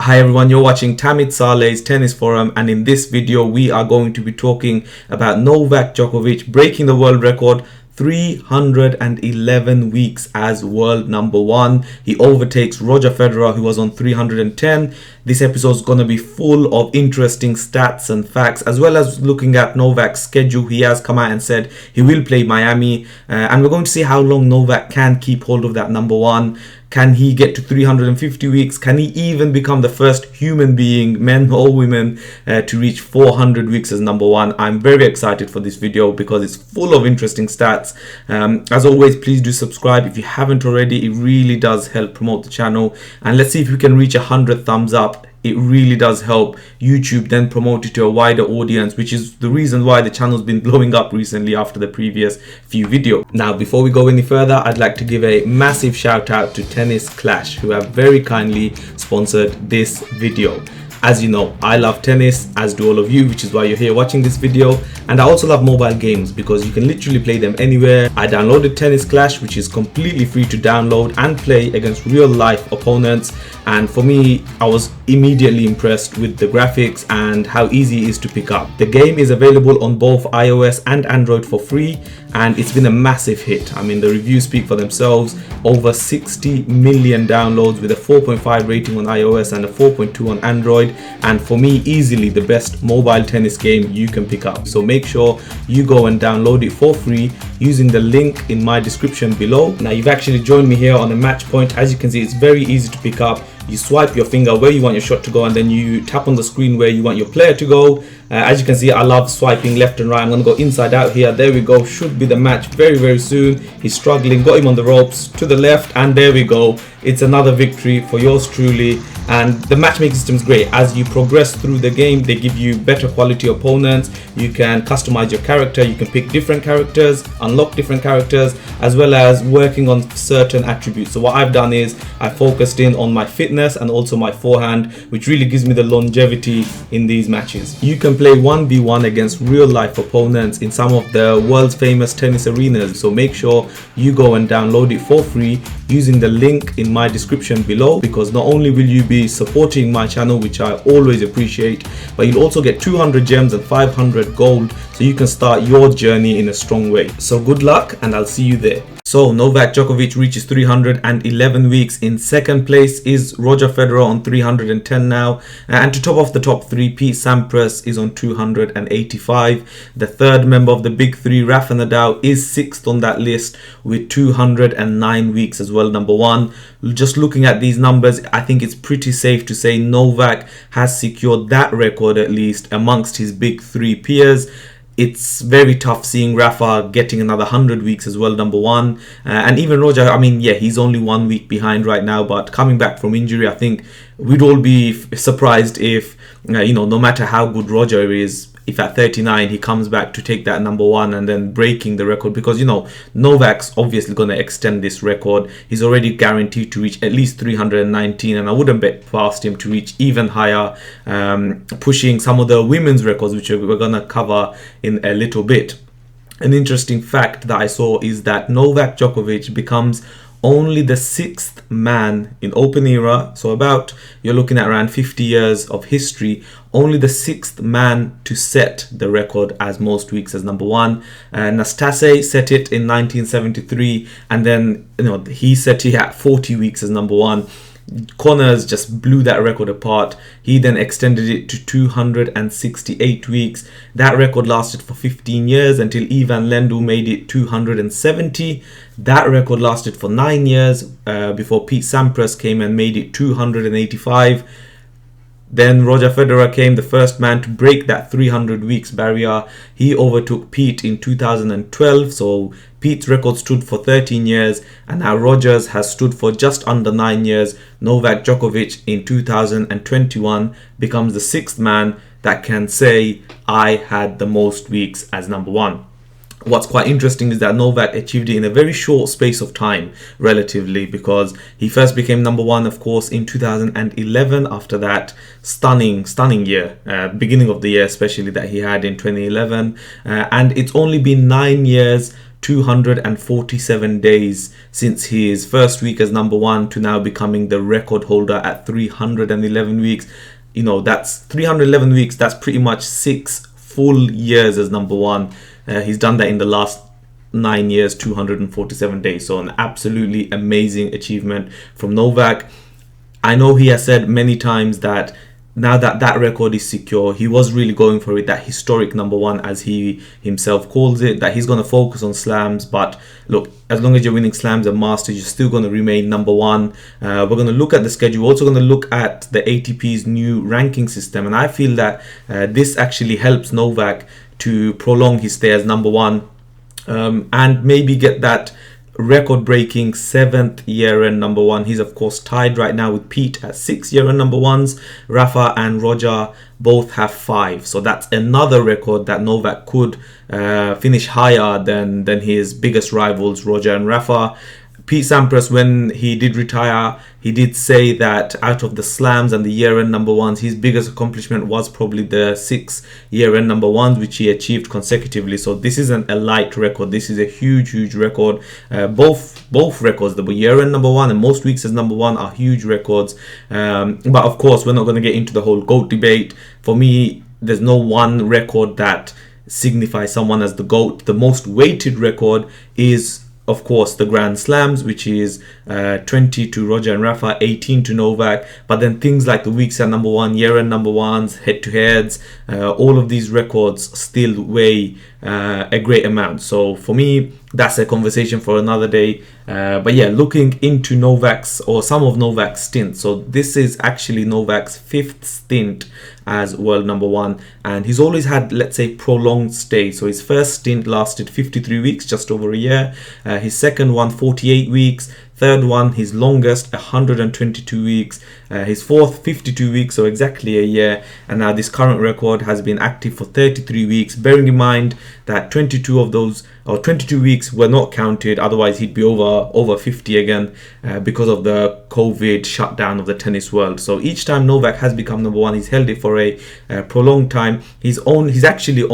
Hi everyone, you're watching Tamit Saleh's Tennis Forum, and in this video we are going to be talking about Novak Djokovic breaking the world record 311 weeks as world number one. He overtakes Roger Federer, who was on 310. This episode is going to be full of interesting stats and facts, as well as looking at Novak's schedule. He has come out and said he will play Miami, and we're going to see how long Novak can keep hold of that number one. Can he get to 350 weeks? Can he even become the first human being, men or women, to reach 400 weeks as number one? I'm very excited for this video because it's full of interesting stats. As always, please do subscribe if you haven't already. It really does help promote the channel. And let's see if we can reach 100 thumbs up. It really does help YouTube then promote it to a wider audience, which is the reason why the channel's been blowing up recently after the previous few videos. Now, before we go any further, I'd like to give a massive shout out to Tennis Clash, who have very kindly sponsored this video. As you know, I love tennis, as do all of you, which is why you're here watching this video. And I also love mobile games because you can literally play them anywhere. I downloaded Tennis Clash, which is completely free to download and play against real life opponents. And for me, I was immediately impressed with the graphics and how easy it is to pick up. The game is available on both iOS and Android for free, and it's been a massive hit. I mean, the reviews speak for themselves. Over 60 million downloads with a 4.5 rating on iOS and a 4.2 on Android. And for me, easily the best mobile tennis game you can pick up. So make sure you go and download it for free using the link in my description below. Now, you've actually joined me here on a match point. As you can see, it's very easy to pick up. You swipe your finger where you want your shot to go, and then you tap on the screen where you want your player to go. As you can see, I love swiping left and right. I'm going to go inside out here. There we go. Should be the match very soon. He's struggling. Got him on the ropes to the left, and there we go. It's another victory for yours truly. And the matchmaking system is great. As you progress through the game, they give you better quality opponents. You can customize your character. You can pick different characters, unlock different characters, as well as working on certain attributes. So what I've done is I focused in on my fitness and also my forehand, which really gives me the longevity in these matches. You can play 1v1 against real life opponents in some of the world's famous tennis arenas. So make sure you go and download it for free using the link in my description below, because not only will you be supporting my channel, which I always appreciate, but you'll also get 200 gems and 500 gold, so you can start your journey in a strong way. So good luck, and I'll see you there. So Novak Djokovic reaches 311 weeks. In second place is Roger Federer on 310 now, and to top off the top three, Pete Sampras is on 285. The third member of the big three, Rafa Nadal, is sixth on that list with 209 weeks as well, number one. Just looking at these numbers, I think it's pretty safe to say Novak has secured that record, at least amongst his big three peers. It's very tough seeing Rafa getting another 100 weeks as well, number one. And even Roger, I mean, yeah, he's only 1 week behind right now, but coming back from injury, I think we'd all be surprised if, no matter how good Roger is, if at 39 he comes back to take that number one and then breaking the record, because Novak's obviously going to extend this record. He's already guaranteed to reach at least 319, and I wouldn't bet past him to reach even higher, pushing some of the women's records, which we're going to cover in a little bit. An interesting fact that I saw is that Novak Djokovic becomes only the sixth man in open era, so you're looking at around 50 years of history, only the sixth man to set the record as most weeks as number one. Nastase set it in 1973, and then he set it at 40 weeks as number one. Connors just blew that record apart. He then extended it to 268 weeks. That record lasted for 15 years until Ivan Lendl made it 270. That record lasted for 9 years before Pete Sampras came and made it 285. Then Roger Federer came, the first man to break that 300 weeks barrier. He overtook Pete in 2012, so Pete's record stood for 13 years, and now Roger's has stood for just under 9 years. Novak Djokovic in 2021 becomes the sixth man that can say, I had the most weeks as number one. What's quite interesting is that Novak achieved it in a very short space of time, relatively, because he first became number one, of course, in 2011 after that stunning year, beginning of the year especially, that he had in 2011. And it's only been 9 years 247 days since his first week as number one to now becoming the record holder at 311 weeks. You know, that's 311 weeks. That's pretty much 6 full years as number one. He's done that in the last 9 years, 247 days. So an absolutely amazing achievement from Novak. I know he has said many times that now that that record is secure, he was really going for it, that historic number one, as he himself calls it, that he's going to focus on slams. But look, as long as you're winning slams and masters, you're still going to remain number one. We're going to look at the schedule. We're also going to look at the ATP's new ranking system, and I feel that this actually helps Novak to prolong his stay as number one, and maybe get that record-breaking 7th year-end number one. He's of course tied right now with Pete at 6 year-end number ones. Rafa and Roger both have 5, so that's another record that Novak could finish higher than his biggest rivals, Roger and Rafa. Pete Sampras, when he did retire, he did say that out of the slams and the year-end number ones, his biggest accomplishment was probably the 6 year-end number ones, which he achieved consecutively. So this isn't a light record. This is a huge record. Both records, the year-end number one and most weeks as number one, are huge records. But of course, we're not going to get into the whole GOAT debate. For me, there's no one record that signifies someone as the GOAT. The most weighted record is, of course, the Grand Slams, which is 20 to Roger and Rafa, 18 to Novak. But then things like the weeks at number one, year-end number ones, head-to-heads, all of these records still weigh a great amount. So for me, that's a conversation for another day. But yeah, looking into Novak's, or some of Novak's stints. So this is actually Novak's 5th stint as world number one, and he's always had, let's say, prolonged stay. So his first stint lasted 53 weeks, just over a year. His second one, 48 weeks. Third one, his longest, 122 weeks. His fourth, 52 weeks, so exactly a year. And now this current record has been active for 33 weeks, bearing in mind that 22 of those, or 22 weeks, were not counted. Otherwise, he'd be over 50 again because of the COVID shutdown of the tennis world. So each time Novak has become number one, he's held it for a prolonged time. He's actually the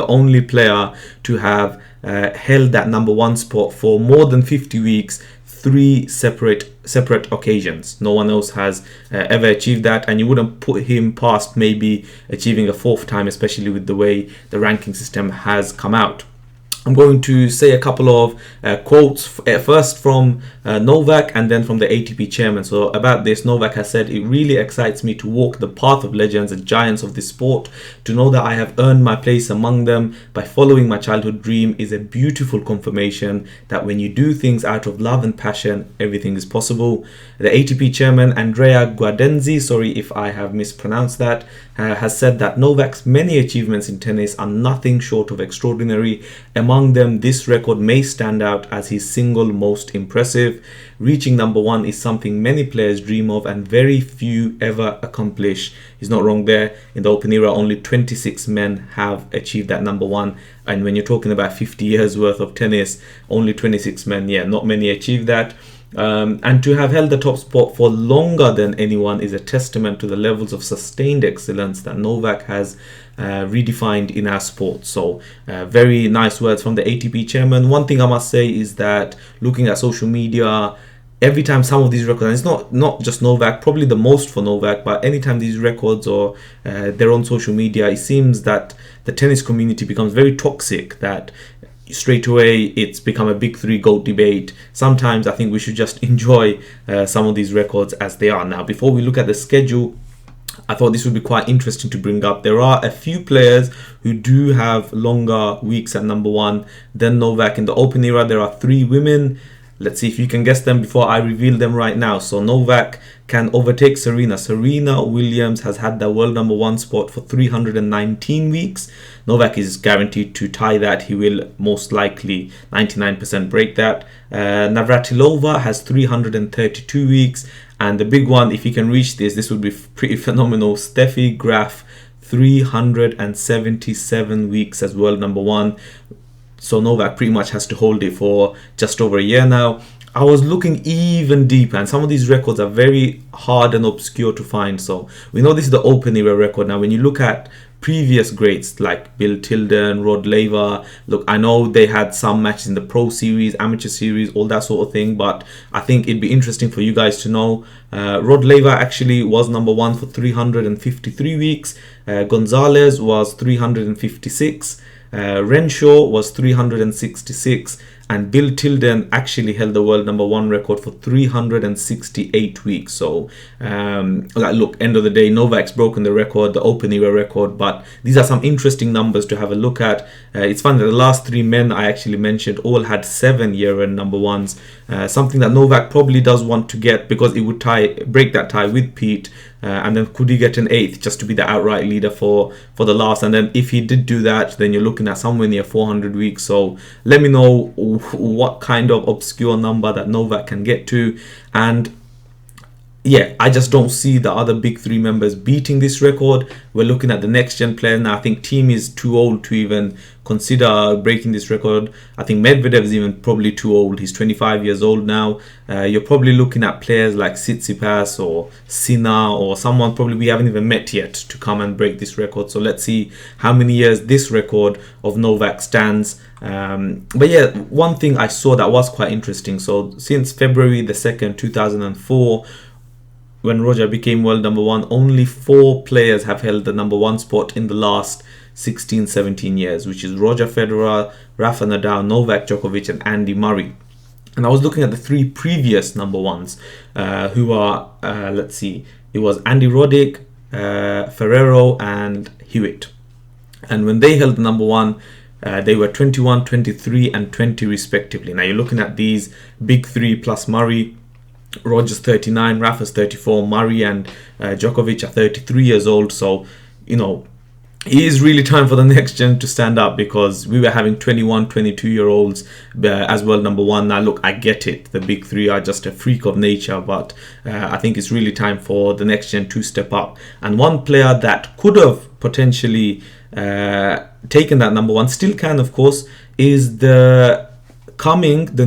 only player to have held that number one spot for more than 50 weeks, 3 separate occasions. No one else has ever achieved that, and you wouldn't put him past maybe achieving a 4th time, especially with the way the ranking system has come out. I'm going to say a couple of quotes, first from Novak and then from the ATP chairman. So about this, Novak has said, "It really excites me to walk the path of legends and giants of this sport. To know that I have earned my place among them by following my childhood dream is a beautiful confirmation that when you do things out of love and passion, everything is possible." The ATP chairman, Andrea Guadenzi, sorry if I have mispronounced that, has said that Novak's many achievements in tennis are nothing short of extraordinary. Among them, this record may stand out as his single most impressive. Reaching number one is something many players dream of and very few ever accomplish. He's not wrong there. In the Open era, only 26 men have achieved that number one. And when you're talking about 50 years worth of tennis, only 26 men, yeah, not many achieved that. And to have held the top spot for longer than anyone is a testament to the levels of sustained excellence that Novak has redefined in our sport. So very nice words from the ATP chairman. One thing I must say is that looking at social media, every time some of these records, and it's not just Novak, probably the most for Novak, but anytime these records or they're on social media, it seems that the tennis community becomes very toxic, that straight away it's become a big 3 GOAT debate. Sometimes I think we should just enjoy some of these records as they are. Now, before we look at the schedule, I thought this would be quite interesting to bring up. There are a few players who do have longer weeks at number one than Novak. In the Open era, there are 3 women. Let's see if you can guess them before I reveal them right now. So Novak can overtake Serena. Serena Williams has had the world number one spot for 319 weeks. Novak is guaranteed to tie that. He will most likely 99% break that. Navratilova has 332 weeks. And the big one, if he can reach this would be pretty phenomenal. Steffi Graf, 377 weeks as world number one. So Novak pretty much has to hold it for just over a year now. I was looking even deeper, and some of these records are very hard and obscure to find. So we know this is the Open era record. Now when you look at previous greats like Bill Tilden, Rod Laver, look, I know they had some matches in the Pro Series, Amateur Series, all that sort of thing, but I think it'd be interesting for you guys to know. Rod Laver actually was number one for 353 weeks. Gonzalez was 356. Renshaw was 366, and Bill Tilden actually held the world number one record for 368 weeks. So look, end of the day, Novak's broken the record, the Open era record, but these are some interesting numbers to have a look at. It's funny that the last three men I actually mentioned all had 7 year-end number ones, something that Novak probably does want to get, because it would break that tie with Pete. And then could he get an 8th just to be the outright leader for the last? And then if he did do that, then you're looking at somewhere near 400 weeks. So let me know what kind of obscure number that Novak can get to. And yeah, I just don't see the other big three members beating this record. We're looking at the next gen player now. I think Thiem is too old to even consider breaking this record. I think Medvedev is even probably too old. He's 25 years old now. You're probably looking at players like Tsitsipas or Sinner or someone probably we haven't even met yet to come and break this record. So let's see how many years this record of Novak stands. But yeah, one thing I saw that was quite interesting. So since February the 2nd, 2004, when Roger became world number one, only 4 players have held the number one spot in the last 16-17 years, which is Roger Federer, Rafa Nadal, Novak Djokovic, and Andy Murray. And I was looking at the 3 previous number ones, who are, let's see, it was Andy Roddick, Ferrero, and Hewitt. And when they held the number one, they were 21, 23, and 20 respectively. Now you're looking at these big 3 plus Murray. Roger's 39, Rafa's 34, Murray and Djokovic are 33 years old. So, you know, it is really time for the next gen to stand up, because we were having 21, 22-year-olds as world number one. Now, look, I get it. The big 3 are just a freak of nature, but I think it's really time for the next gen to step up. And one player that could have potentially taken that number one, still can, of course, is the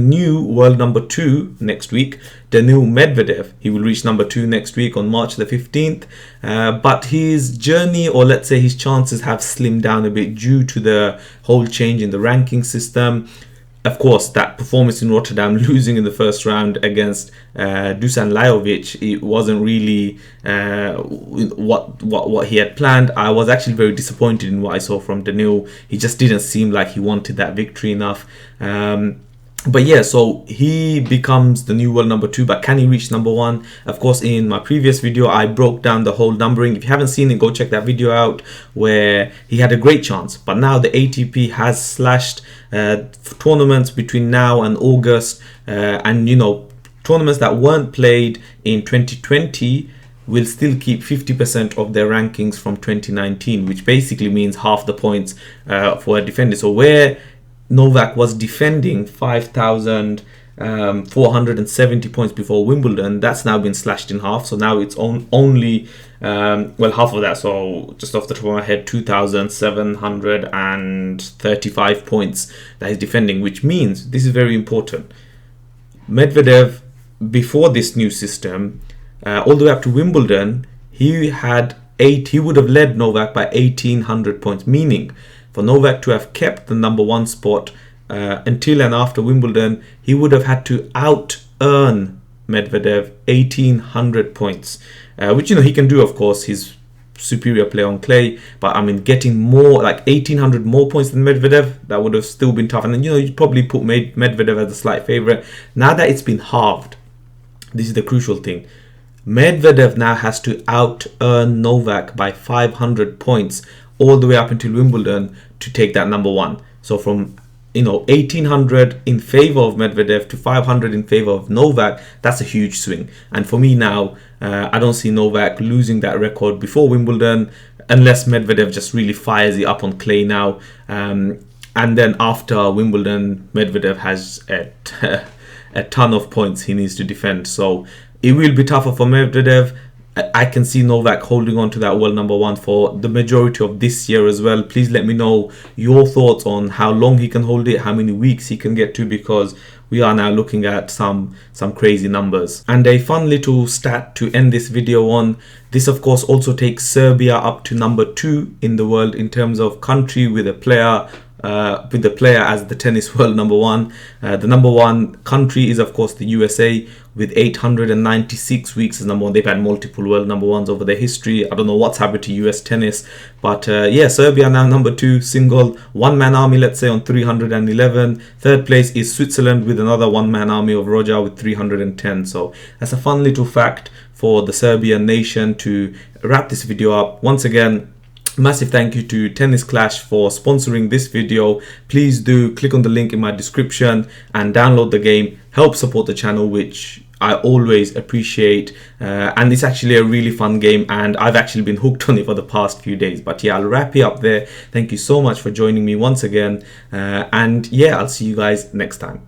new world number 2 next week, Daniil Medvedev. He will reach number 2 next week on March the 15th. But his journey, or let's say his chances, have slimmed down a bit due to the whole change in the ranking system. Of course, that performance in Rotterdam, losing in the first round against Dusan Lajovic, it wasn't really what he had planned. I was actually very disappointed in what I saw from Daniil. He just didn't seem like he wanted that victory enough. But yeah, so he becomes the new world number 2, but can he reach number 1? Of course, in my previous video, I broke down the whole numbering. If you haven't seen it, go check that video out, where he had a great chance. But now the ATP has slashed tournaments between now and August, and you know, tournaments that weren't played in 2020 will still keep 50% of their rankings from 2019, which basically means half the points for a defender. So where Novak was defending 5,470 points before Wimbledon, that's now been slashed in half. So now it's only half of that. So just off the top of my head, 2,735 points that he's defending, which means this is very important. Medvedev, before this new system, all the way up to Wimbledon, he would have led Novak by 1,800 points, meaning for Novak to have kept the number 1 spot until and after Wimbledon, he would have had to out-earn Medvedev 1,800 points, which, you know, he can do, of course. He's superior player on clay, but I mean, getting more, like 1,800 more points than Medvedev, that would have still been tough. And then, you know, you probably put Medvedev as a slight favorite. Now that it's been halved, this is the crucial thing. Medvedev now has to out-earn Novak by 500 points all the way up until Wimbledon to take that number 1. So from, you know, 1,800 in favor of Medvedev to 500 in favor of Novak, that's a huge swing. And for me now, I don't see Novak losing that record before Wimbledon, unless Medvedev just really fires it up on clay now. And then after Wimbledon, Medvedev has a ton of points he needs to defend. So it will be tougher for Medvedev. I can see Novak holding on to that world number one for the majority of this year as well. Please let me know your thoughts on how long he can hold it, how many weeks he can get to, because we are now looking at some crazy numbers. And a fun little stat to end this video on, this of course also takes Serbia up to number 2 in the world in terms of country with a player as the tennis world number 1. The number 1 country is of course the USA with 896 weeks as number 1. They've had multiple world number 1s over their history. I don't know what's happened to US tennis, but yeah, Serbia now number 2, single one-man army, let's say, on 311. Third place is Switzerland with another one-man army of Roger with 310. So that's a fun little fact for the Serbian nation. To wrap this video up, once again, massive thank you to Tennis Clash for sponsoring this video. Please do click on the link in my description and download the game. Help support the channel, which I always appreciate, and it's actually a really fun game, and I've actually been hooked on it for the past few days. But yeah, I'll wrap it up there. Thank you so much for joining me once again, and yeah, I'll see you guys next time.